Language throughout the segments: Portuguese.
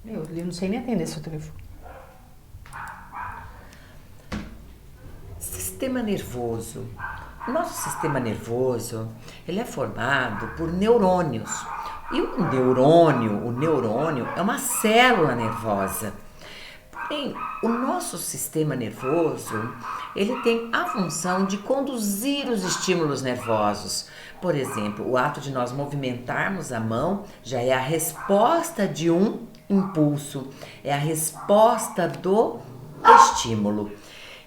Eu não sei nem atender seu telefone. Sistema nervoso. O nosso sistema nervoso, ele é formado por neurônios. E o neurônio é uma célula nervosa. Porém, o nosso sistema nervoso, ele tem a função de conduzir os estímulos nervosos. Por exemplo, o ato de nós movimentarmos a mão já é a resposta de um impulso, é a resposta do estímulo.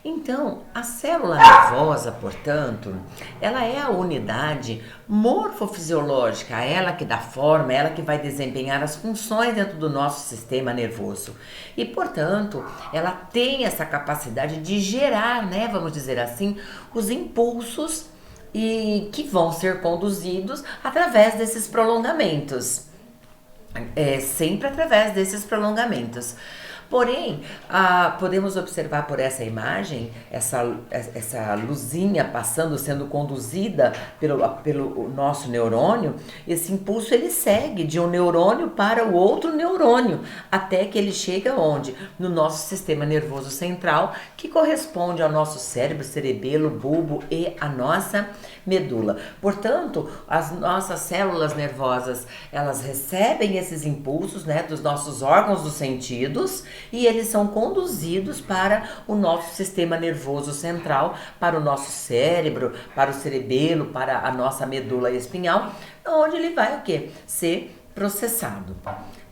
Então, a célula nervosa, portanto, ela é a unidade morfofisiológica, ela que dá forma, ela que vai desempenhar as funções dentro do nosso sistema nervoso. E, portanto, ela tem essa capacidade de gerar, né, vamos dizer assim, os impulsos e que vão ser conduzidos através desses prolongamentos. Sempre através desses prolongamentos. Porém, podemos observar por essa imagem, essa luzinha passando, sendo conduzida pelo nosso neurônio. Esse impulso ele segue de um neurônio para o outro neurônio, até que ele chega onde? No nosso sistema nervoso central, que corresponde ao nosso cérebro, cerebelo, bulbo e a nossa medula. Portanto, as nossas células nervosas, elas recebem esses impulsos, né, dos nossos órgãos dos sentidos, e eles são conduzidos para o nosso sistema nervoso central, para o nosso cérebro, para o cerebelo, para a nossa medula espinhal, onde ele vai o quê? Ser processado.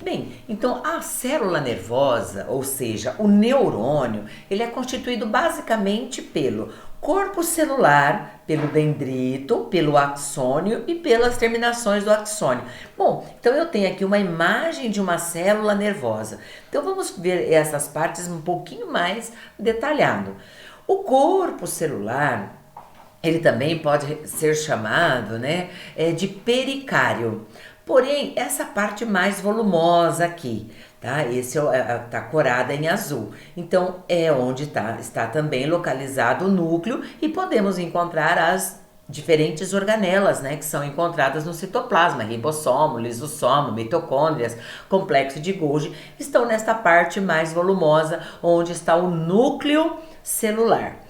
Bem, então a célula nervosa, ou seja, o neurônio, ele é constituído basicamente pelo corpo celular, pelo dendrito, pelo axônio e pelas terminações do axônio. Bom, então eu tenho aqui uma imagem de uma célula nervosa. Então vamos ver essas partes um pouquinho mais detalhado. O corpo celular, ele também pode ser chamado, né, de pericárdio. Porém, essa parte mais volumosa aqui, tá? Esse tá corada em azul. Então, é onde está também localizado o núcleo e podemos encontrar as diferentes organelas, né, que são encontradas no citoplasma, ribossomo, lisossomo, mitocôndrias, complexo de Golgi, estão nesta parte mais volumosa, onde está o núcleo celular.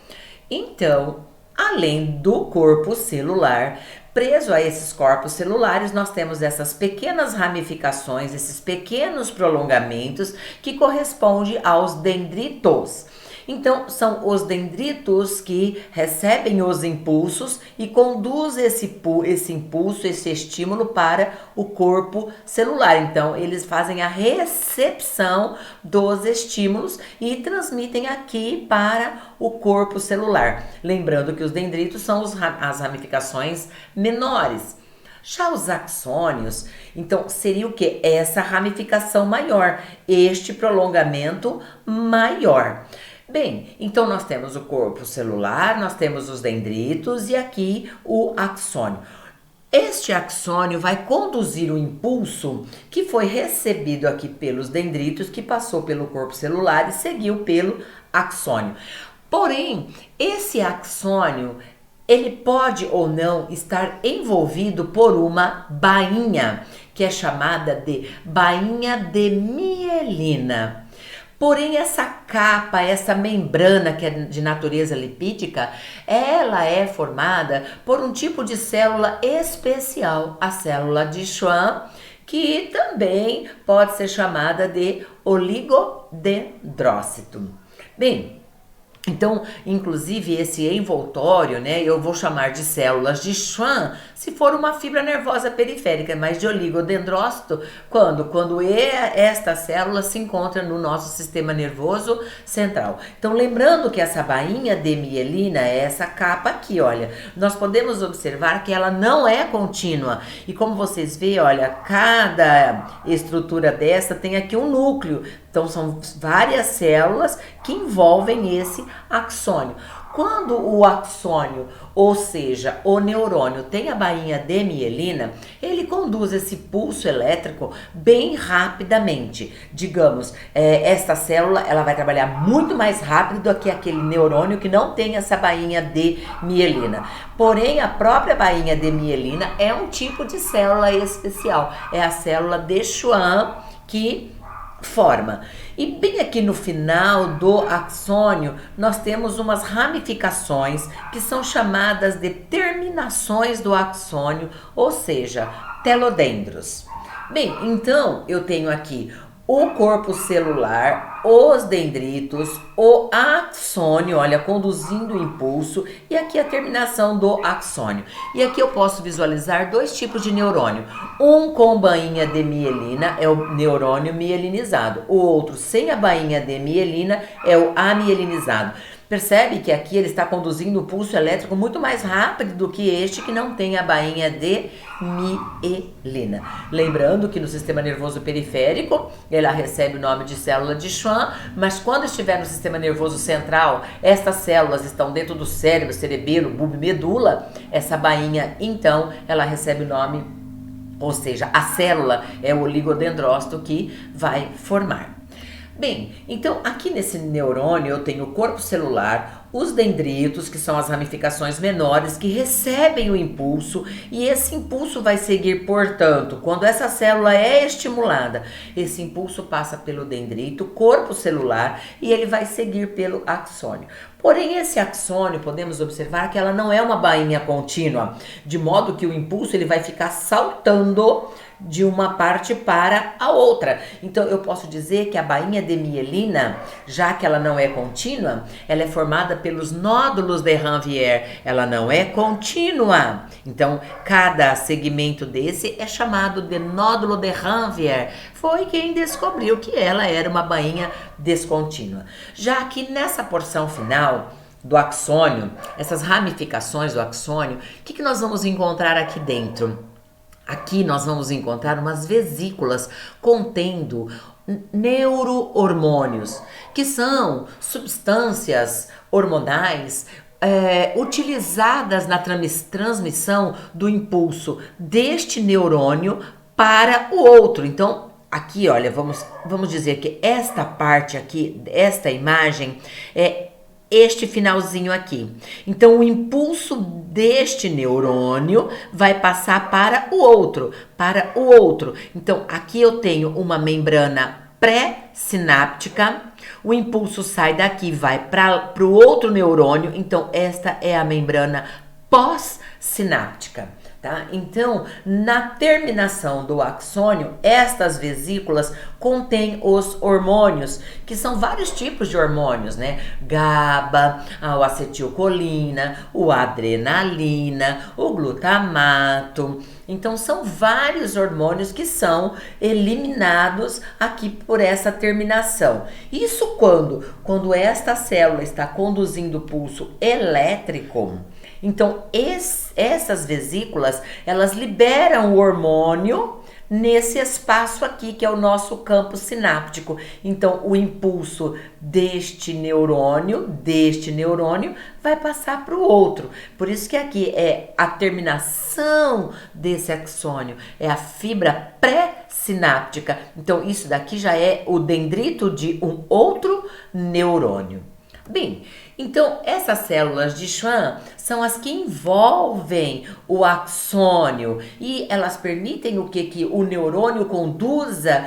Então, além do corpo celular, preso a esses corpos celulares, nós temos essas pequenas ramificações, esses pequenos prolongamentos que correspondem aos dendritos. Então, são os dendritos que recebem os impulsos e conduzem esse impulso, esse estímulo para o corpo celular. Então, eles fazem a recepção dos estímulos e transmitem aqui para o corpo celular. Lembrando que os dendritos são as ramificações menores. Já os axônios, então, seria o que? Essa ramificação maior, este prolongamento maior. Bem, então nós temos o corpo celular, nós temos os dendritos e aqui o axônio. Este axônio vai conduzir o impulso que foi recebido aqui pelos dendritos, que passou pelo corpo celular e seguiu pelo axônio. Porém, esse axônio, ele pode ou não estar envolvido por uma bainha, que é chamada de bainha de mielina. Porém, essa capa, essa membrana que é de natureza lipídica, ela é formada por um tipo de célula especial, a célula de Schwann, que também pode ser chamada de oligodendrócito. Bem, então, inclusive esse envoltório, né, eu vou chamar de células de Schwann se for uma fibra nervosa periférica, mas de oligodendrócito, quando esta célula se encontra no nosso sistema nervoso central. Então, lembrando que essa bainha de mielina é essa capa aqui, olha, nós podemos observar que ela não é contínua, e como vocês veem, olha, cada estrutura dessa tem aqui um núcleo. Então, são várias células que envolvem esse axônio. Quando o axônio, ou seja, o neurônio, tem a bainha de mielina, ele conduz esse pulso elétrico bem rapidamente. Digamos, esta célula ela vai trabalhar muito mais rápido do que aquele neurônio que não tem essa bainha de mielina. Porém, a própria bainha de mielina é um tipo de célula especial. É a célula de Schwann que forma. E bem aqui no final do axônio, nós temos umas ramificações que são chamadas de terminações do axônio, ou seja, telodendros. Bem, então eu tenho aqui o corpo celular, os dendritos, o axônio, olha, conduzindo o impulso, e aqui a terminação do axônio. E aqui eu posso visualizar dois tipos de neurônio. Um com bainha de mielina é o neurônio mielinizado. O outro sem a bainha de mielina é o amielinizado. Percebe que aqui ele está conduzindo o pulso elétrico muito mais rápido do que este que não tem a bainha de mielina. Lembrando que no sistema nervoso periférico, ela recebe o nome de célula de Schwann, mas quando estiver no sistema nervoso central, estas células estão dentro do cérebro, cerebelo, bulbo e medula, essa bainha, então, ela recebe o nome, ou seja, a célula é o oligodendrócito que vai formar. Bem, então aqui nesse neurônio eu tenho o corpo celular, os dendritos, que são as ramificações menores que recebem o impulso, e esse impulso vai seguir, portanto, quando essa célula é estimulada, esse impulso passa pelo dendrito, corpo celular, e ele vai seguir pelo axônio. Porém, esse axônio, podemos observar que ela não é uma bainha contínua, de modo que o impulso ele vai ficar saltando de uma parte para a outra. Então, eu posso dizer que a bainha de mielina, já que ela não é contínua, ela é formada pelos nódulos de Ranvier, ela não é contínua. Então, cada segmento desse é chamado de nódulo de Ranvier. Foi quem descobriu que ela era uma bainha descontínua. Já que nessa porção final do axônio, essas ramificações do axônio, o que nós vamos encontrar aqui dentro? Aqui nós vamos encontrar umas vesículas contendo neurohormônios, que são substâncias hormonais utilizadas na transmissão do impulso deste neurônio para o outro. Então, aqui, olha, vamos dizer que esta parte aqui, esta imagem é este finalzinho aqui. Então, o impulso deste neurônio vai passar para o outro, Então, aqui eu tenho uma membrana pré-sináptica, o impulso sai daqui, vai para o outro neurônio, então esta é a membrana pós-sináptica. Tá? Então, na terminação do axônio, estas vesículas contêm os hormônios, que são vários tipos de hormônios, né? GABA, a acetilcolina, o adrenalina, o glutamato. Então, são vários hormônios que são eliminados aqui por essa terminação. Isso quando esta célula está conduzindo o pulso elétrico. Então, essas vesículas, elas liberam o hormônio nesse espaço aqui, que é o nosso campo sináptico. Então, o impulso deste neurônio vai passar para o outro. Por isso que aqui é a terminação desse axônio, é a fibra pré-sináptica. Então, isso daqui já é o dendrito de um outro neurônio. Bem, então essas células de Schwann são as que envolvem o axônio e elas permitem que o neurônio conduza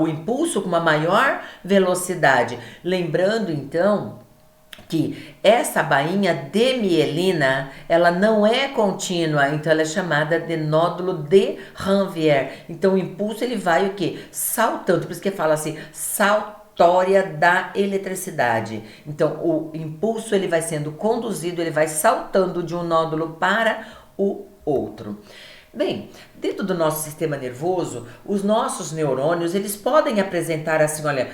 o impulso com uma maior velocidade. Lembrando então que essa bainha de mielina, ela não é contínua, então ela é chamada de nódulo de Ranvier. Então o impulso ele vai o quê? Saltando, por isso que fala assim, da eletricidade. Então, o impulso ele vai sendo conduzido, ele vai saltando de um nódulo para o outro. Bem, dentro do nosso sistema nervoso, os nossos neurônios, eles podem apresentar assim, olha,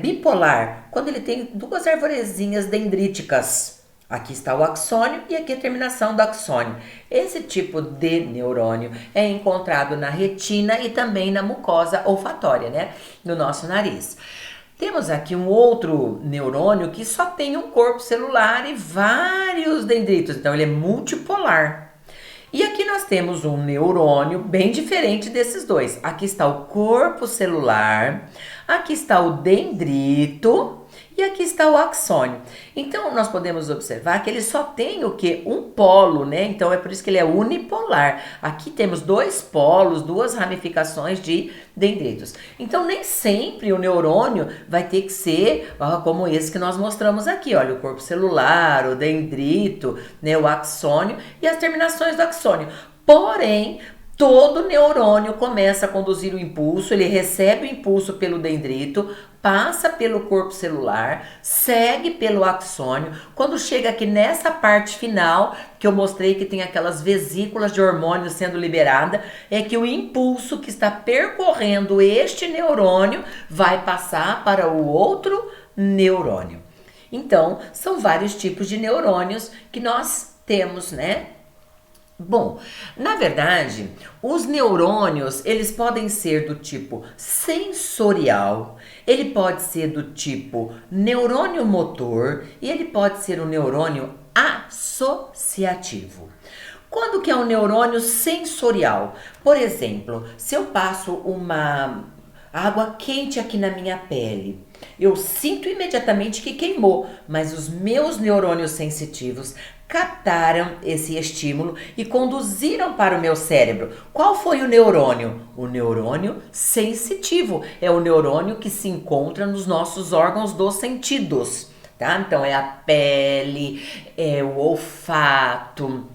bipolar, quando ele tem duas arvorezinhas dendríticas. Aqui está o axônio e aqui a terminação do axônio. Esse tipo de neurônio é encontrado na retina e também na mucosa olfatória, né, no nosso nariz. Temos aqui um outro neurônio que só tem um corpo celular e vários dendritos, então ele é multipolar. E aqui nós temos um neurônio bem diferente desses dois. Aqui está o corpo celular, aqui está o dendrito e aqui está o axônio. Então, nós podemos observar que ele só tem o quê? Um polo, né? Então, é por isso que ele é unipolar. Aqui temos dois polos, duas ramificações de dendritos. Então, nem sempre o neurônio vai ter que ser como esse que nós mostramos aqui. Olha, o corpo celular, o dendrito, né? O axônio e as terminações do axônio. Porém, todo neurônio começa a conduzir o impulso, ele recebe o impulso pelo dendrito, passa pelo corpo celular, segue pelo axônio. Quando chega aqui nessa parte final, que eu mostrei que tem aquelas vesículas de hormônio sendo liberada, é que o impulso que está percorrendo este neurônio vai passar para o outro neurônio. Então, são vários tipos de neurônios que nós temos, né? Bom, na verdade, os neurônios, eles podem ser do tipo sensorial, ele pode ser do tipo neurônio motor e ele pode ser um neurônio associativo. Quando que é um neurônio sensorial? Por exemplo, se eu passo uma água quente aqui na minha pele, eu sinto imediatamente que queimou, mas os meus neurônios sensitivos captaram esse estímulo e conduziram para o meu cérebro. Qual foi o neurônio? O neurônio sensitivo. É o neurônio que se encontra nos nossos órgãos dos sentidos, tá? Então é a pele, é o olfato,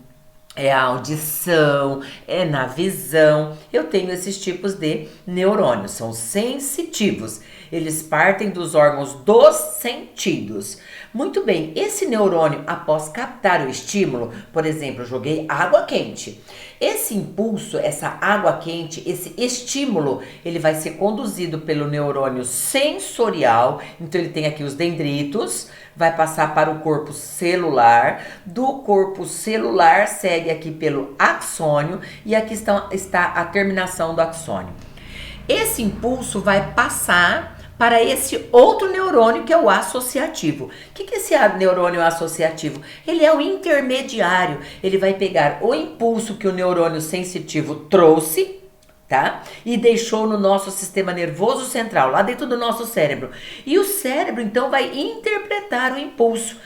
é a audição, é na visão. Eu tenho esses tipos de neurônios, são sensitivos. Eles partem dos órgãos dos sentidos. Muito bem, esse neurônio, após captar o estímulo, por exemplo, eu joguei água quente. Esse impulso, essa água quente, esse estímulo, ele vai ser conduzido pelo neurônio sensorial. Então ele tem aqui os dendritos, vai passar para o corpo celular. Do corpo celular segue aqui pelo axônio e aqui está a terminação do axônio. Esse impulso vai passar para esse outro neurônio que é o associativo. O que é esse neurônio associativo? Ele é o intermediário. Ele vai pegar o impulso que o neurônio sensitivo trouxe, tá? E deixou no nosso sistema nervoso central, lá dentro do nosso cérebro. E o cérebro, então, vai interpretar o impulso.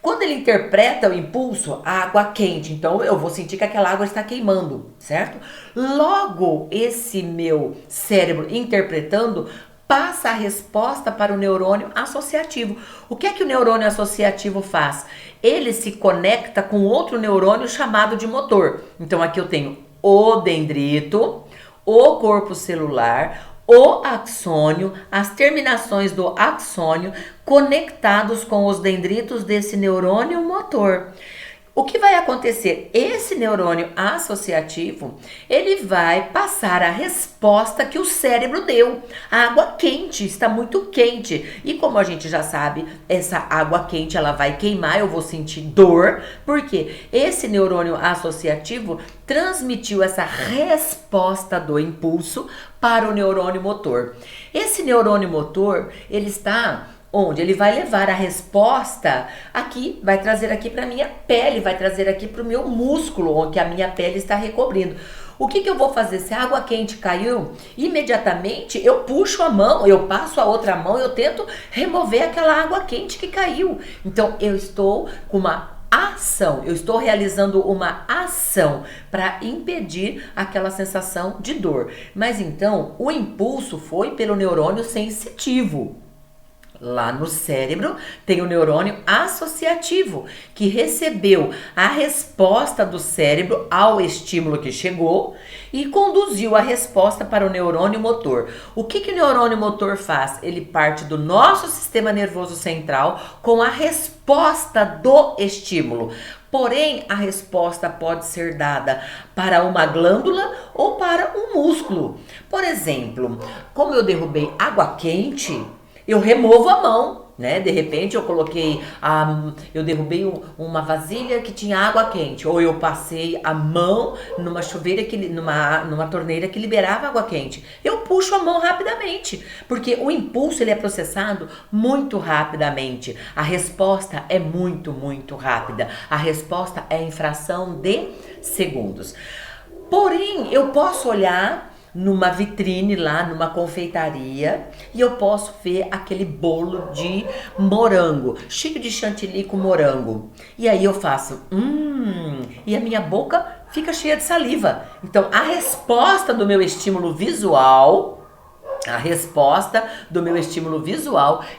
Quando ele interpreta o impulso, a água quente, então eu vou sentir que aquela água está queimando, certo? Logo, esse meu cérebro interpretando, passa a resposta para o neurônio associativo. O que é que o neurônio associativo faz? Ele se conecta com outro neurônio chamado de motor. Então aqui eu tenho o dendrito, o corpo celular, o axônio, as terminações do axônio conectados com os dendritos desse neurônio motor. O que vai acontecer? Esse neurônio associativo, ele vai passar a resposta que o cérebro deu. A água quente está muito quente. E como a gente já sabe, essa água quente ela vai queimar, eu vou sentir dor, porque esse neurônio associativo transmitiu essa resposta do impulso para o neurônio motor. Esse neurônio motor, ele está onde? Ele vai levar a resposta aqui, vai trazer aqui para minha pele, vai trazer aqui para o meu músculo, onde a minha pele está recobrindo. O que eu vou fazer? Se a água quente caiu, imediatamente eu puxo a mão, eu passo a outra mão, eu tento remover aquela água quente que caiu. Então eu estou com uma ação, eu estou realizando uma ação para impedir aquela sensação de dor. Mas então o impulso foi pelo neurônio sensitivo. Lá no cérebro tem o neurônio associativo, que recebeu a resposta do cérebro ao estímulo que chegou e conduziu a resposta para o neurônio motor. O que o neurônio motor faz? Ele parte do nosso sistema nervoso central com a resposta do estímulo. Porém, a resposta pode ser dada para uma glândula ou para um músculo. Por exemplo, como eu derrubei água quente, eu removo a mão, né? De repente eu derrubei uma vasilha que tinha água quente, ou eu passei a mão numa chuveira numa torneira que liberava água quente. Eu puxo a mão rapidamente, porque o impulso ele é processado muito rapidamente. A resposta é muito, muito rápida. A resposta é em fração de segundos. Porém, eu posso olhar numa vitrine lá, numa confeitaria, e eu posso ver aquele bolo de morango, cheio de chantilly com morango. E aí eu faço, e a minha boca fica cheia de saliva. Então, a resposta do meu estímulo visual,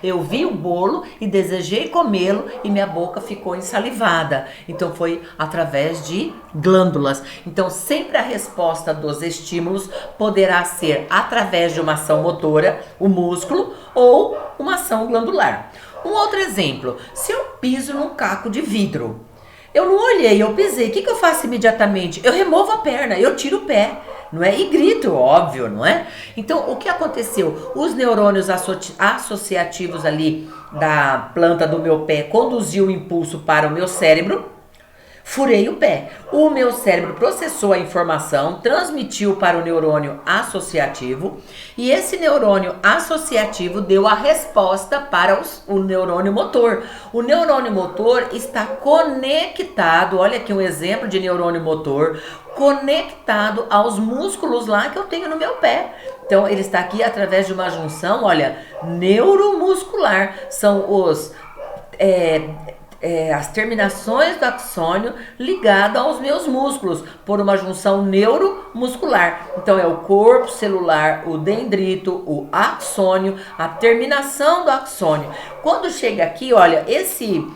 eu vi o bolo e desejei comê-lo e minha boca ficou ensalivada. Então foi através de glândulas. Então sempre a resposta dos estímulos poderá ser através de uma ação motora, o músculo, ou uma ação glandular. Um outro exemplo, se eu piso num caco de vidro, eu não olhei, eu pisei, o que eu faço imediatamente? Eu removo a perna, eu tiro o pé, não é? E grito, óbvio, não é? Então, o que aconteceu? Os neurônios associativos ali da planta do meu pé conduziu o impulso para o meu cérebro, furei o pé. O meu cérebro processou a informação, transmitiu para o neurônio associativo e esse neurônio associativo deu a resposta para o neurônio motor. O neurônio motor está conectado, olha aqui um exemplo de neurônio motor, conectado aos músculos lá que eu tenho no meu pé. Então ele está aqui através de uma junção, olha, neuromuscular, são os... as terminações do axônio ligadas aos meus músculos por uma junção neuromuscular. Então é o corpo celular, o dendrito, o axônio, a terminação do axônio. Quando chega aqui, olha, esse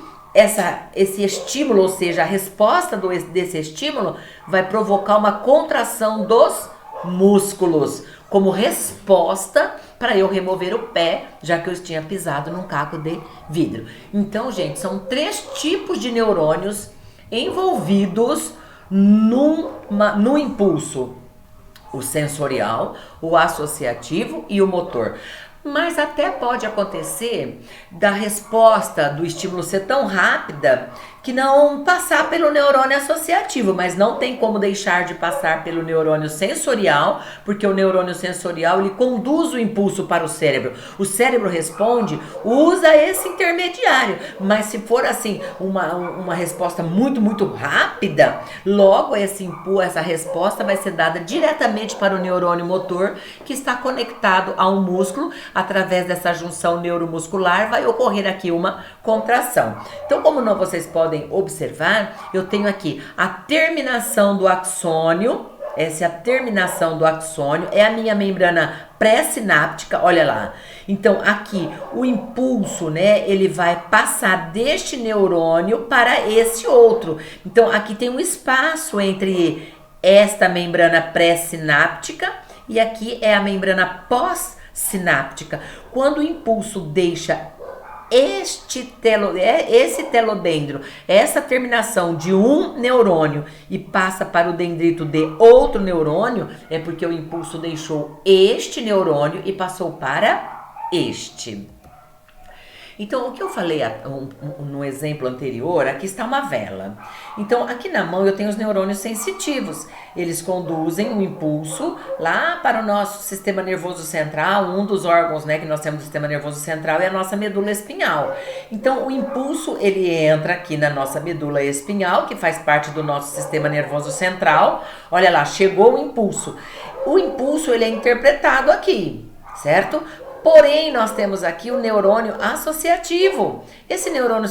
estímulo, ou seja, a resposta desse estímulo vai provocar uma contração dos músculos como resposta para eu remover o pé, já que eu tinha pisado num caco de vidro. Então, gente, são 3 tipos de neurônios envolvidos no impulso: o sensorial, o associativo e o motor. Mas até pode acontecer da resposta do estímulo ser tão rápida que não passar pelo neurônio associativo, mas não tem como deixar de passar pelo neurônio sensorial, porque o neurônio sensorial ele conduz o impulso para o cérebro. O cérebro responde, usa esse intermediário, mas se for assim uma resposta muito rápida, logo essa resposta vai ser dada diretamente para o neurônio motor, que está conectado a um músculo. Através dessa junção neuromuscular vai ocorrer aqui uma contração. Então, como vocês podem observar, eu tenho aqui a terminação do axônio. Essa é a terminação do axônio, é a minha membrana pré-sináptica, olha lá. Então, aqui, o impulso, né, ele vai passar deste neurônio para esse outro. Então, aqui tem um espaço entre esta membrana pré-sináptica e aqui é a membrana pós-sináptica. Quando o impulso deixa esse telodendro, essa terminação de um neurônio e passa para o dendrito de outro neurônio, é porque o impulso deixou este neurônio e passou para este. Então, o que eu falei no exemplo anterior, aqui está uma vela. Então, aqui na mão eu tenho os neurônios sensitivos. Eles conduzem o impulso lá para o nosso sistema nervoso central. Um dos órgãos, né, que nós temos no sistema nervoso central é a nossa medula espinhal. Então, o impulso, ele entra aqui na nossa medula espinhal, que faz parte do nosso sistema nervoso central. Olha lá, chegou o impulso. O impulso, ele é interpretado aqui, certo? Porém, nós temos aqui o neurônio associativo. Esse neurônio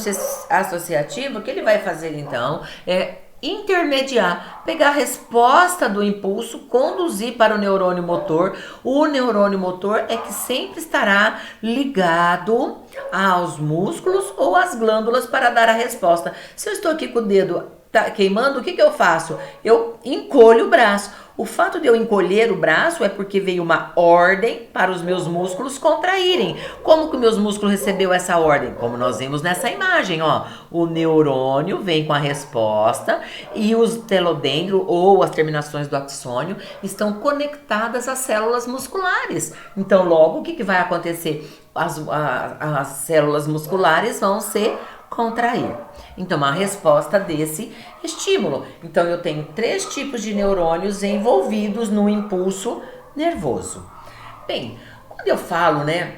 associativo, o que ele vai fazer então é intermediar, pegar a resposta do impulso, conduzir para o neurônio motor. O neurônio motor é que sempre estará ligado aos músculos ou às glândulas para dar a resposta. Se eu estou aqui com o dedo queimando, o que eu faço? Eu encolho o braço. O fato de eu encolher o braço é porque veio uma ordem para os meus músculos contraírem. Como que meus músculos recebeu essa ordem? Como nós vimos nessa imagem, ó. O neurônio vem com a resposta e os telodendro ou as terminações do axônio estão conectadas às células musculares. Então, logo, o que vai acontecer? As células musculares vão se contrair. Então, uma resposta desse estímulo. Então, eu tenho 3 tipos de neurônios envolvidos no impulso nervoso. Bem, quando eu falo, né,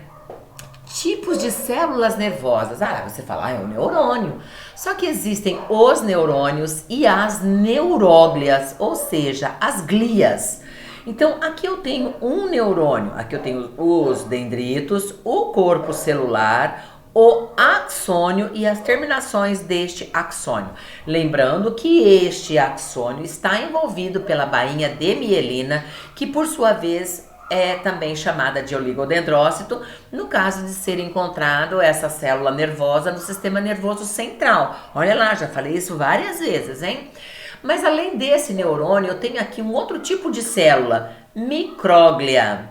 tipos de células nervosas, você fala, é o neurônio. Só que existem os neurônios e as neuróglias, ou seja, as glias. Então, aqui eu tenho um neurônio, aqui eu tenho os dendritos, o corpo celular, o axônio e as terminações deste axônio. Lembrando que este axônio está envolvido pela bainha de mielina, que por sua vez é também chamada de oligodendrócito, no caso de ser encontrado essa célula nervosa no sistema nervoso central. Olha lá, já falei isso várias vezes, hein? Mas além desse neurônio, eu tenho aqui um outro tipo de célula, micróglia,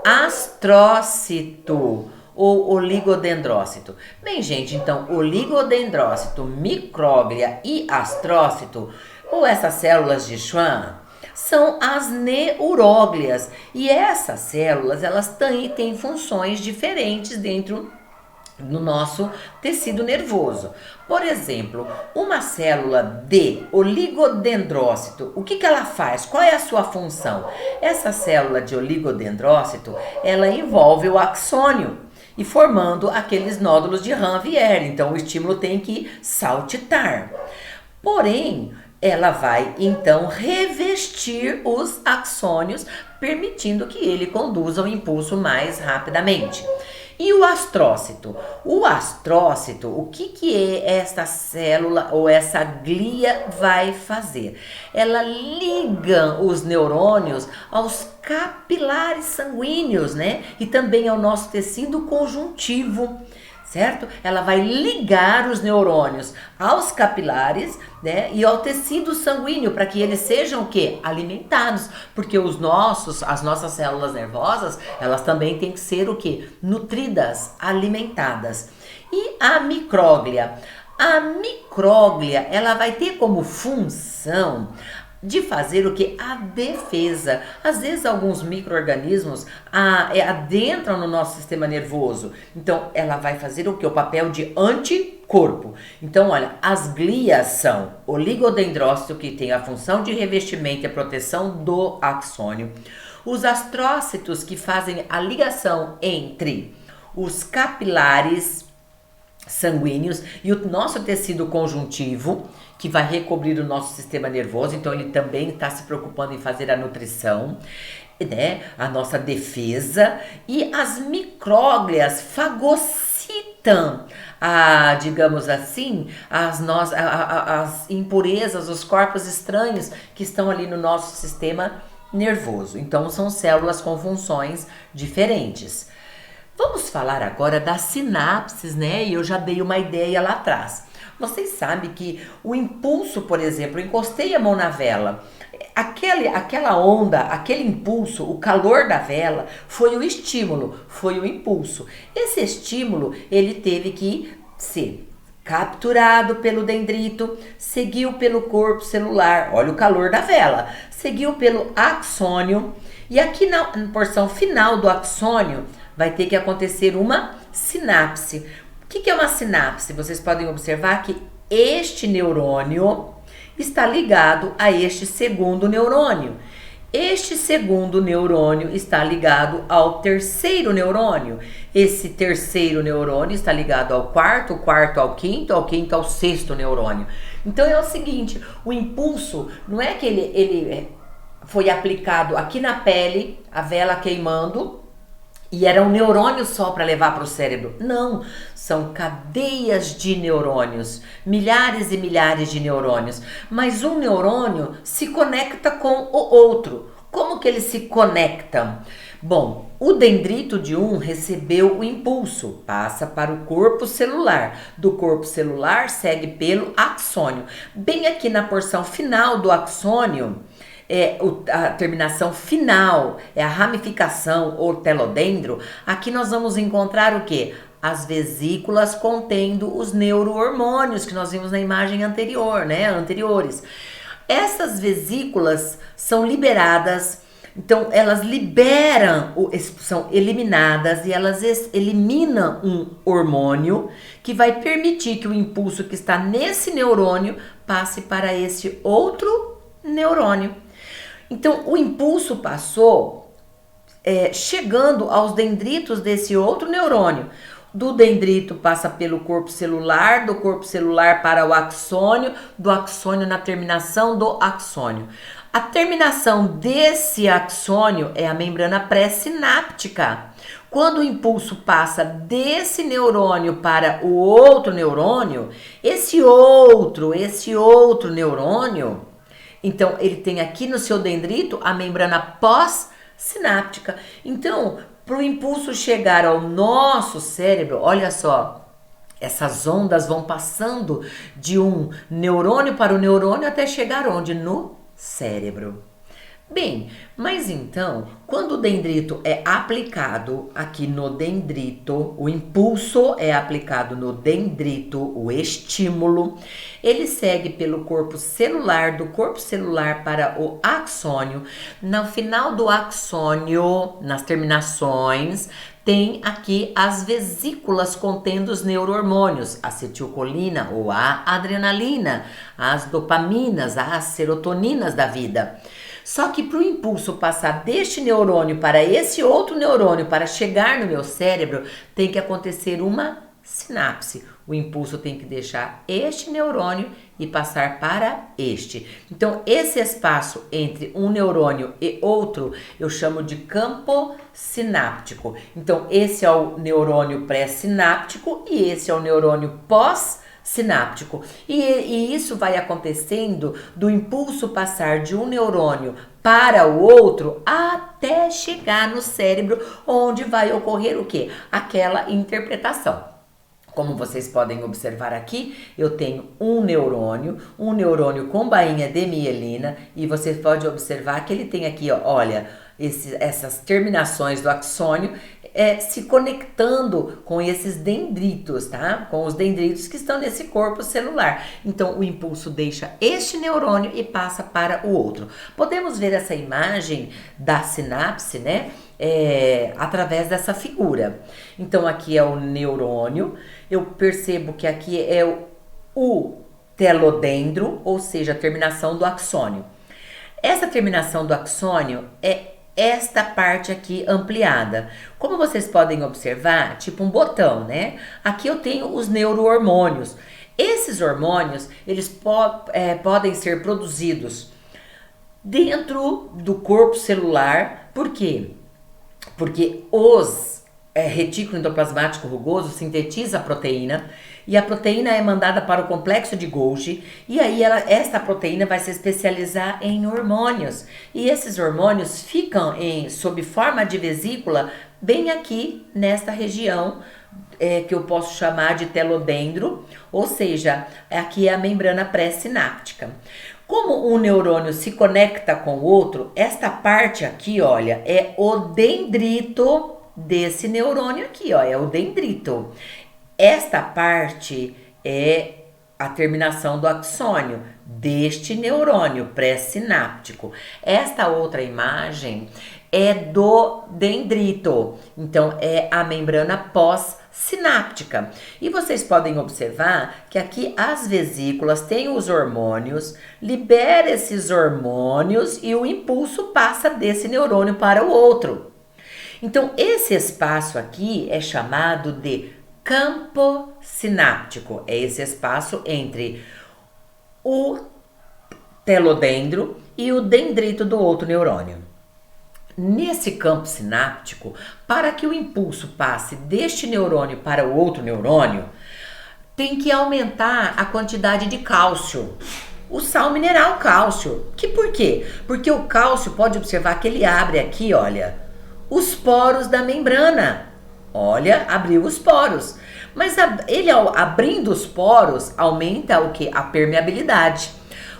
astrócito ou oligodendrócito. Bem, gente, então oligodendrócito, micróglia e astrócito, ou essas células de Schwann, são as neuróglias. E essas células, elas têm funções diferentes dentro no nosso tecido nervoso. Por exemplo, uma célula de oligodendrócito, o que ela faz? Qual é a sua função? Essa célula de oligodendrócito, ela envolve o axônio e formando aqueles nódulos de Ranvier. Então, o estímulo tem que saltitar. Porém, ela vai então revestir os axônios, permitindo que ele conduza o impulso mais rapidamente. E o astrócito? O astrócito, o que esta célula ou essa glia vai fazer? Ela liga os neurônios aos capilares sanguíneos, né? E também ao nosso tecido conjuntivo, certo? Ela vai ligar os neurônios aos capilares, né, e ao tecido sanguíneo para que eles sejam o quê? Alimentados, porque as nossas células nervosas, elas também têm que ser o quê? Nutridas, alimentadas. E a micróglia? A micróglia, ela vai ter como função de fazer o que? A defesa. Às vezes alguns micro-organismos adentram no nosso sistema nervoso. Então, ela vai fazer o que? O papel de anticorpo. Então, olha, as glias são oligodendrócito, que tem a função de revestimento e a proteção do axônio. Os astrócitos, que fazem a ligação entre os capilares sanguíneos e o nosso tecido conjuntivo, que vai recobrir o nosso sistema nervoso. Então ele também está se preocupando em fazer a nutrição, né? A nossa defesa. E as micróglias fagocitam, digamos assim, as impurezas, os corpos estranhos que estão ali no nosso sistema nervoso. Então são células com funções diferentes. Vamos falar agora das sinapses, né? E eu já dei uma ideia lá atrás. Vocês sabem que o impulso, por exemplo, eu encostei a mão na vela, aquela onda, aquele impulso, o calor da vela foi o estímulo, foi o impulso. Esse estímulo, ele teve que ser capturado pelo dendrito, seguiu pelo corpo celular, olha o calor da vela, seguiu pelo axônio e aqui na porção final do axônio vai ter que acontecer uma sinapse. O que é uma sinapse? Vocês podem observar que este neurônio está ligado a este segundo neurônio. Este segundo neurônio está ligado ao terceiro neurônio. Esse terceiro neurônio está ligado ao quarto, o quarto ao quinto ao sexto neurônio. Então é o seguinte, o impulso não é que ele foi aplicado aqui na pele, a vela queimando, e era um neurônio só para levar para o cérebro. Não, são cadeias de neurônios, milhares e milhares de neurônios. Mas um neurônio se conecta com o outro. Como que eles se conectam? Bom, o dendrito de um recebeu o impulso, passa para o corpo celular. Do corpo celular segue pelo axônio. Bem aqui na porção final do axônio, a terminação final, é a ramificação ou telodendro. Aqui nós vamos encontrar o quê? As vesículas contendo os neurohormônios que nós vimos na imagem anterior, né? Anteriores. Essas vesículas são liberadas, então elas liberam, são eliminadas e elas eliminam um hormônio que vai permitir que o impulso que está nesse neurônio passe para esse outro neurônio. Então, o impulso passou chegando aos dendritos desse outro neurônio. Do dendrito passa pelo corpo celular, do corpo celular para o axônio, do axônio na terminação do axônio. A terminação desse axônio é a membrana pré-sináptica. Quando o impulso passa desse neurônio para o outro neurônio, esse outro neurônio, então ele tem aqui no seu dendrito a membrana pós-sináptica. Então, para o impulso chegar ao nosso cérebro, olha só, essas ondas vão passando de um neurônio para o neurônio até chegar onde? No cérebro. Bem, mas então, quando o dendrito é aplicado aqui no dendrito, o impulso é aplicado no dendrito, o estímulo, ele segue pelo corpo celular, do corpo celular para o axônio. No final do axônio, nas terminações, tem aqui as vesículas contendo os neurohormônios, acetilcolina ou a adrenalina, as dopaminas, as serotoninas da vida. Só que para o impulso passar deste neurônio para esse outro neurônio para chegar no meu cérebro, tem que acontecer uma sinapse. O impulso tem que deixar este neurônio e passar para este. Então, esse espaço entre um neurônio e outro, eu chamo de campo sináptico. Então, esse é o neurônio pré-sináptico e esse é o neurônio pós-sináptico. E isso vai acontecendo do impulso passar de um neurônio para o outro até chegar no cérebro, onde vai ocorrer o quê? Aquela interpretação. Como vocês podem observar aqui, eu tenho um neurônio com bainha de mielina, e você pode observar que ele tem aqui, ó, olha, essas terminações do axônio se conectando com esses dendritos, tá? Com os dendritos que estão nesse corpo celular. Então, o impulso deixa este neurônio e passa para o outro. Podemos ver essa imagem da sinapse, né? Através dessa figura. Então, aqui é o neurônio. Eu percebo que aqui é o telodendro, ou seja, a terminação do axônio. Essa terminação do axônio é esta parte aqui ampliada. Como vocês podem observar, tipo um botão, né? Aqui eu tenho os neurohormônios. Esses hormônios, eles podem ser produzidos dentro do corpo celular. Por quê? Porque os retículo endoplasmático rugoso sintetiza a proteína, e a proteína é mandada para o complexo de Golgi, e aí esta proteína vai se especializar em hormônios, e esses hormônios ficam sob forma de vesícula bem aqui nesta região, que eu posso chamar de telodendro, ou seja, aqui é a membrana pré-sináptica. Como um neurônio se conecta com o outro, esta parte aqui, olha, é o dendrito desse neurônio aqui, ó, é o dendrito. Esta parte é a terminação do axônio deste neurônio pré-sináptico. Esta outra imagem é do dendrito, então é a membrana pós-sináptica. E vocês podem observar que aqui as vesículas têm os hormônios, libera esses hormônios e o impulso passa desse neurônio para o outro. Então, esse espaço aqui é chamado de campo sináptico. É esse espaço entre o telodendro e o dendrito do outro neurônio. Nesse campo sináptico, para que o impulso passe deste neurônio para o outro neurônio, tem que aumentar a quantidade de cálcio. O sal mineral cálcio. Por quê? Porque o cálcio, pode observar que ele abre aqui, olha, os poros da membrana. Olha, abriu os poros. Mas ele, ao abrindo os poros, aumenta o que? A permeabilidade.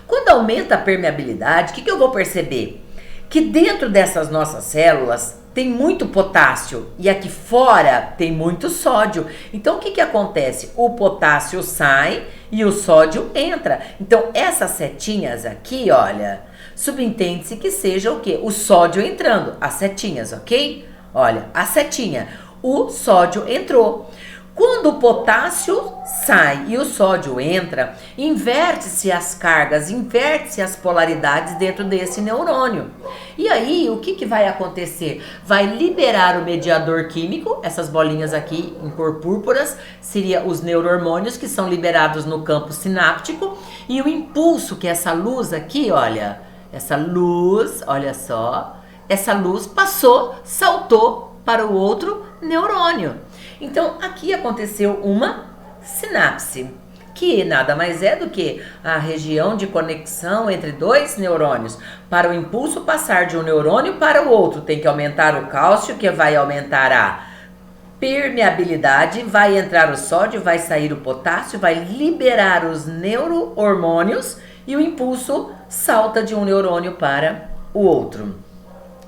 Quando aumenta a permeabilidade, o que eu vou perceber? Que dentro dessas nossas células tem muito potássio e aqui fora tem muito sódio. Então, o que acontece? O potássio sai e o sódio entra. Então, essas setinhas aqui, olha, subentende-se que seja o quê? O sódio entrando, as setinhas, ok? Olha, a setinha, o sódio entrou. Quando o potássio sai e o sódio entra, inverte-se as cargas, inverte-se as polaridades dentro desse neurônio. E aí, o que vai acontecer? Vai liberar o mediador químico, essas bolinhas aqui em cor púrpuras, seriam os neurohormônios que são liberados no campo sináptico, e o impulso, que é essa luz aqui, olha, essa luz, olha só, essa luz passou, saltou para o outro neurônio. Então, aqui aconteceu uma sinapse, que nada mais é do que a região de conexão entre dois neurônios. Para o impulso passar de um neurônio para o outro, tem que aumentar o cálcio, que vai aumentar a permeabilidade, vai entrar o sódio, vai sair o potássio, vai liberar os neurohormônios e o impulso salta de um neurônio para o outro.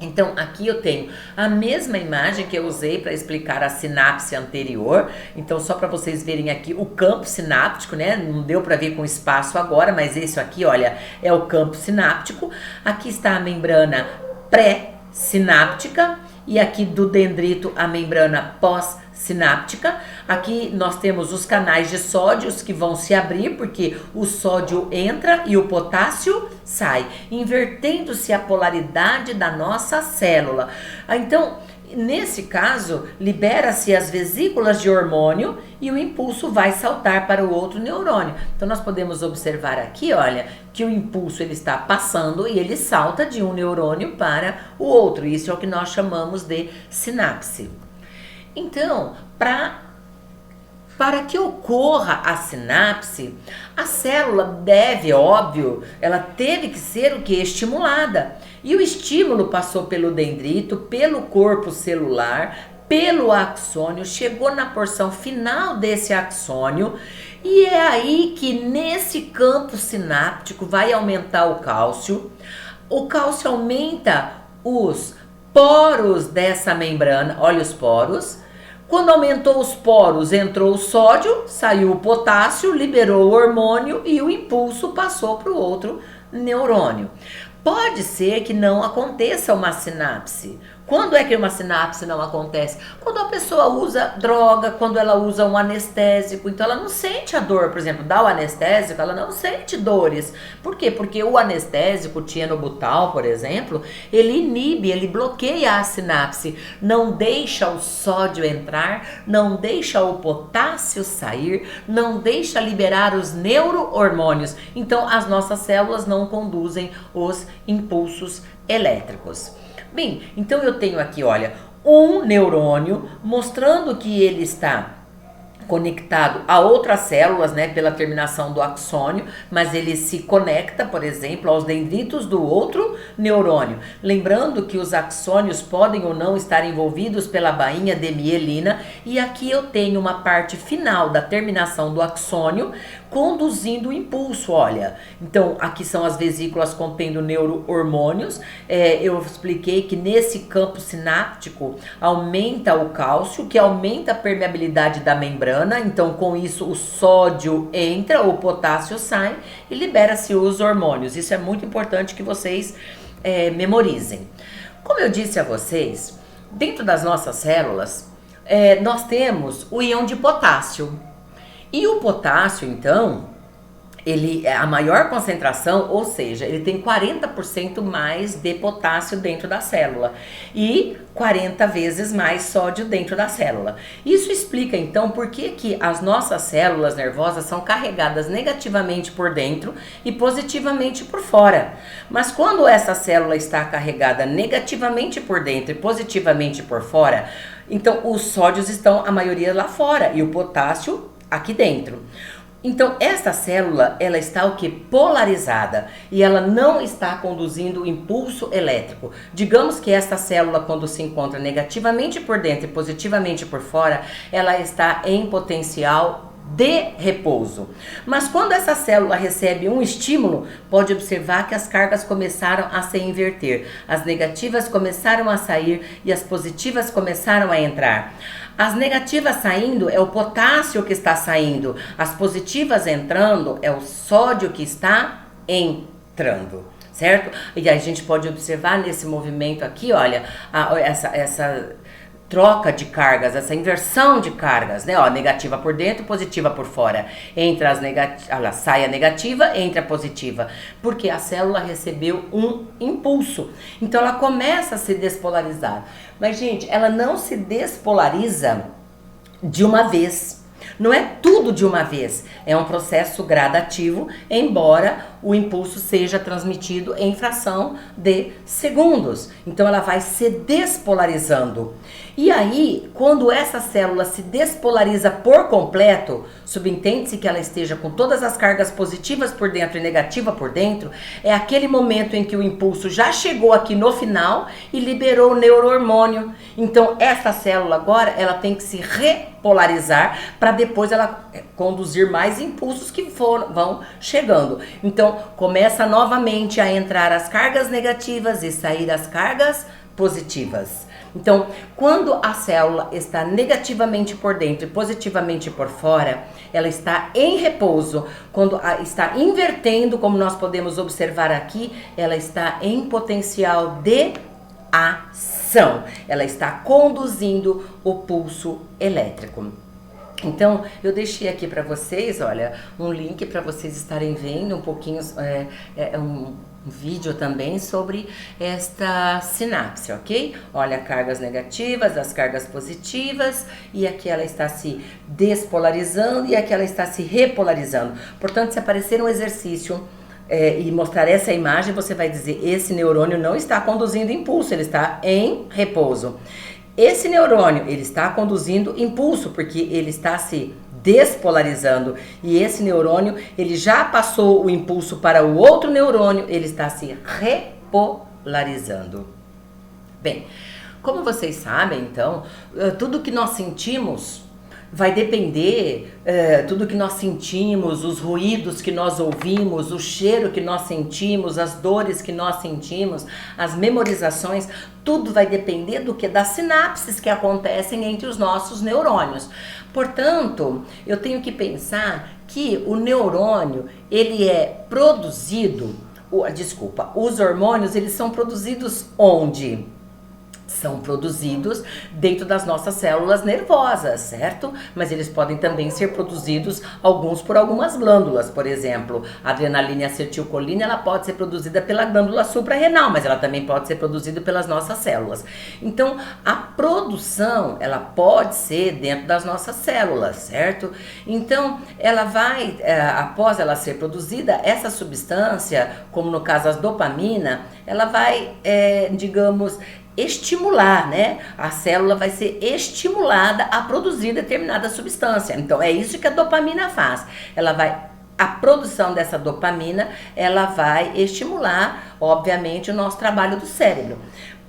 Então, aqui eu tenho a mesma imagem que eu usei para explicar a sinapse anterior. Então, só para vocês verem aqui o campo sináptico, né? Não deu para ver com espaço agora, mas esse aqui, olha, é o campo sináptico. Aqui está a membrana pré-sináptica e aqui do dendrito a membrana pós-sináptica. Aqui nós temos os canais de sódios que vão se abrir porque o sódio entra e o potássio sai, invertendo-se a polaridade da nossa célula. Então, nesse caso, libera-se as vesículas de hormônio e o impulso vai saltar para o outro neurônio. Então, nós podemos observar aqui, olha, que o impulso ele está passando e ele salta de um neurônio para o outro. Isso é o que nós chamamos de sinapse. Então, para que ocorra a sinapse, a célula deve, óbvio, ela teve que ser o que? Estimulada. E o estímulo passou pelo dendrito, pelo corpo celular, pelo axônio, chegou na porção final desse axônio e é aí que nesse campo sináptico vai aumentar o cálcio aumenta os poros dessa membrana, olha os poros. Quando aumentou os poros, entrou o sódio, saiu o potássio, liberou o hormônio e o impulso passou para o outro neurônio. Pode ser que não aconteça uma sinapse. Quando é que uma sinapse não acontece? Quando a pessoa usa droga, quando ela usa um anestésico, então ela não sente a dor. Por exemplo, dá o anestésico, ela não sente dores. Por quê? Porque o anestésico, o tienobutal, por exemplo, ele inibe, ele bloqueia a sinapse, não deixa o sódio entrar, não deixa o potássio sair, não deixa liberar os neurohormônios. Então, as nossas células não conduzem os impulsos elétricos. Bem, então eu tenho aqui, olha, um neurônio mostrando que ele está conectado a outras células, né, pela terminação do axônio, mas ele se conecta, por exemplo, aos dendritos do outro neurônio. Lembrando que os axônios podem ou não estar envolvidos pela bainha de mielina, e aqui eu tenho uma parte final da terminação do axônio conduzindo o impulso, olha. Então, aqui são as vesículas contendo neurohormônios. Eu expliquei que nesse campo sináptico aumenta o cálcio, que aumenta a permeabilidade da membrana. Então, com isso, o sódio entra, o potássio sai e libera-se os hormônios. Isso é muito importante que vocês memorizem. Como eu disse a vocês, dentro das nossas células, nós temos o íon de potássio. E o potássio, então, ele é a maior concentração, ou seja, ele tem 40% mais de potássio dentro da célula e 40 vezes mais sódio dentro da célula. Isso explica, então, por que as nossas células nervosas são carregadas negativamente por dentro e positivamente por fora. Mas quando essa célula está carregada negativamente por dentro e positivamente por fora, então os sódios estão, a maioria, lá fora e o potássio aqui dentro. Então, esta célula, ela está o que? Polarizada, e ela não está conduzindo o impulso elétrico. Digamos que esta célula, quando se encontra negativamente por dentro e positivamente por fora, ela está em potencial de repouso. Mas quando essa célula recebe um estímulo, pode observar que as cargas começaram a se inverter. As negativas começaram a sair e as positivas começaram a entrar. As negativas saindo é o potássio que está saindo. As positivas entrando é o sódio que está entrando. Certo? E aí a gente pode observar nesse movimento aqui, olha, essa troca de cargas, essa inversão de cargas, né? Ó, negativa por dentro, positiva por fora. Entra as negativas, sai a negativa, entra a positiva, porque a célula recebeu um impulso. Então ela começa a se despolarizar. Mas, gente, ela não se despolariza de uma vez. Não é tudo de uma vez, é um processo gradativo, embora o impulso seja transmitido em fração de segundos. Então ela vai se despolarizando. E aí, quando essa célula se despolariza por completo, subentende-se que ela esteja com todas as cargas positivas por dentro e negativa por dentro, é aquele momento em que o impulso já chegou aqui no final e liberou o neurohormônio. Então essa célula agora, ela tem que se repolarizar para depois ela conduzir mais impulsos que vão chegando. Então começa novamente a entrar as cargas negativas e sair as cargas positivas. Então, quando a célula está negativamente por dentro e positivamente por fora, ela está em repouso. Quando está invertendo, como nós podemos observar aqui, ela está em potencial de ação. Ela está conduzindo o pulso elétrico. Então, eu deixei aqui para vocês, olha, um link para vocês estarem vendo um pouquinho, um vídeo também sobre esta sinapse, ok? Olha, cargas negativas, as cargas positivas, e aqui ela está se despolarizando e aqui ela está se repolarizando. Portanto, se aparecer um exercício e mostrar essa imagem, você vai dizer, esse neurônio não está conduzindo impulso, ele está em repouso. Esse neurônio, ele está conduzindo impulso, porque ele está se despolarizando. E esse neurônio, ele já passou o impulso para o outro neurônio, ele está se repolarizando. Bem, como vocês sabem, então, tudo que nós sentimos vai depender, tudo que nós sentimos, os ruídos que nós ouvimos, o cheiro que nós sentimos, as dores que nós sentimos, as memorizações, tudo vai depender do que? Das sinapses que acontecem entre os nossos neurônios. Portanto, eu tenho que pensar que o neurônio, ele é produzido, os hormônios, eles são produzidos onde? São produzidos dentro das nossas células nervosas, certo? Mas eles podem também ser produzidos, alguns por algumas glândulas. Por exemplo, a adrenalina e acetilcolina, ela pode ser produzida pela glândula suprarrenal, mas ela também pode ser produzida pelas nossas células. Então, a produção, ela pode ser dentro das nossas células, certo? Então, ela vai, após ela ser produzida, essa substância, como no caso as dopamina, ela vai, digamos, estimular, né? A célula vai ser estimulada a produzir determinada substância. Então, é isso que a dopamina faz. A produção dessa dopamina, ela vai estimular, obviamente, o nosso trabalho do cérebro.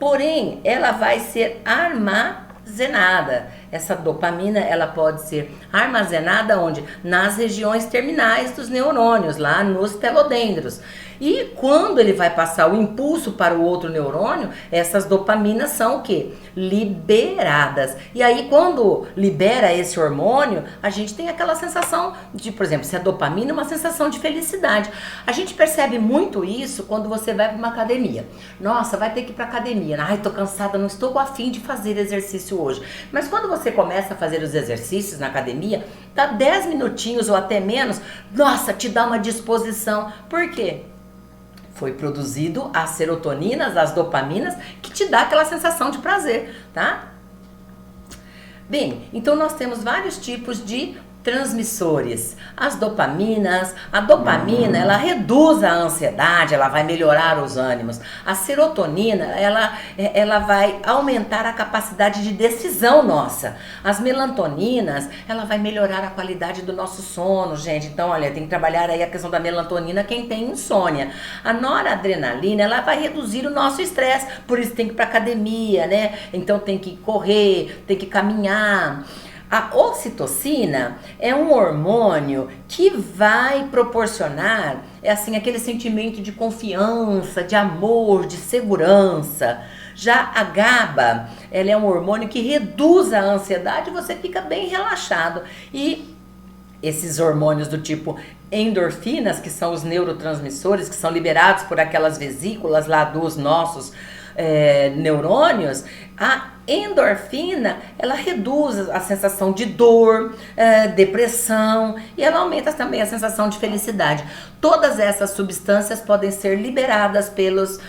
Porém, ela vai ser armazenada. Essa dopamina, ela pode ser armazenada onde? Nas regiões terminais dos neurônios, lá nos telodendros. E quando ele vai passar o impulso para o outro neurônio, essas dopaminas são o quê? Liberadas. E aí, quando libera esse hormônio, a gente tem aquela sensação de, por exemplo, se a dopamina é uma sensação de felicidade. A gente percebe muito isso quando você vai para uma academia. Nossa, vai ter que ir para academia. Ai, tô cansada, não estou a fim de fazer exercício hoje. Mas quando você começa a fazer os exercícios na academia, dá 10 minutinhos ou até menos, nossa, te dá uma disposição. Por quê? Foi produzido as serotoninas, as dopaminas, que te dá aquela sensação de prazer, tá? Bem, então nós temos vários tipos de transmissores. As dopaminas, a dopamina, ela reduz a ansiedade, ela vai melhorar os ânimos. A serotonina, ela vai aumentar a capacidade de decisão nossa. As melatoninas, ela vai melhorar a qualidade do nosso sono, gente. Então, olha, tem que trabalhar aí a questão da melatonina quem tem insônia. A noradrenalina, ela vai reduzir o nosso estresse, por isso tem que ir pra academia, né? Então tem que correr, tem que caminhar. A ocitocina é um hormônio que vai proporcionar, aquele sentimento de confiança, de amor, de segurança. Já a GABA, ela é um hormônio que reduz a ansiedade e você fica bem relaxado. E esses hormônios do tipo endorfinas, que são os neurotransmissores, que são liberados por aquelas vesículas lá dos nossos neurônios, a endorfina, ela reduz a sensação de dor, depressão, e ela aumenta também a sensação de felicidade. Todas essas substâncias podem ser liberadas pelas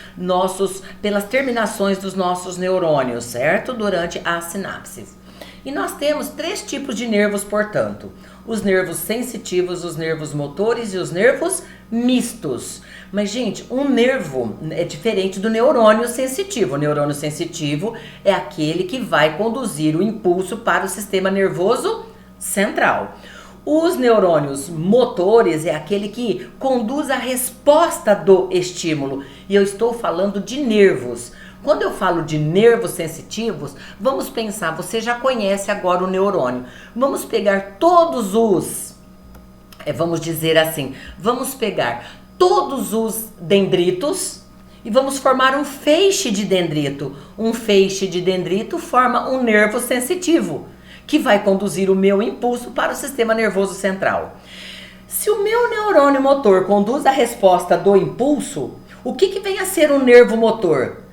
terminações dos nossos neurônios, certo? Durante as sinapses. E nós temos 3 tipos de nervos, portanto: os nervos sensitivos, os nervos motores e os nervos mistos. Mas, gente, um nervo é diferente do neurônio sensitivo. O neurônio sensitivo é aquele que vai conduzir o impulso para o sistema nervoso central. Os neurônios motores é aquele que conduz a resposta do estímulo. E eu estou falando de nervos. Quando eu falo de nervos sensitivos, vamos pensar, você já conhece agora o neurônio. Vamos pegar todos os, vamos dizer assim, vamos pegar todos os dendritos e vamos formar um feixe de dendrito. Um feixe de dendrito forma um nervo sensitivo, que vai conduzir o meu impulso para o sistema nervoso central. Se o meu neurônio motor conduz a resposta do impulso, o que vem a ser um nervo motor?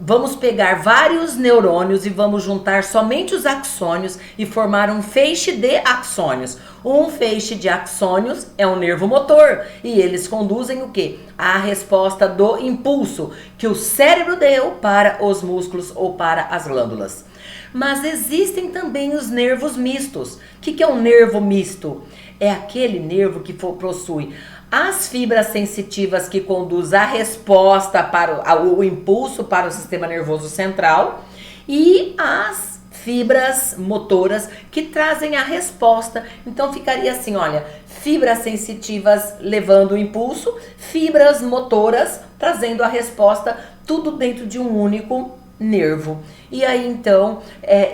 Vamos pegar vários neurônios e vamos juntar somente os axônios e formar um feixe de axônios. Um feixe de axônios é um nervo motor e eles conduzem o quê? A resposta do impulso que o cérebro deu para os músculos ou para as glândulas. Mas existem também os nervos mistos. O que é um nervo misto? É aquele nervo que possui as fibras sensitivas que conduz a resposta para o impulso para o sistema nervoso central e as fibras motoras que trazem a resposta. Então ficaria assim, olha, fibras sensitivas levando o impulso, fibras motoras trazendo a resposta, tudo dentro de um único nervo. E aí então,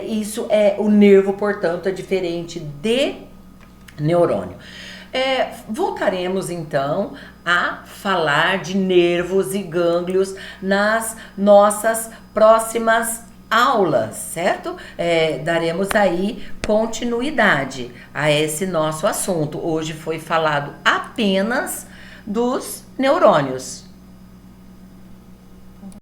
isso é o nervo, portanto, é diferente de neurônio. Voltaremos então a falar de nervos e gânglios nas nossas próximas aulas, certo? Daremos aí continuidade a esse nosso assunto. Hoje foi falado apenas dos neurônios.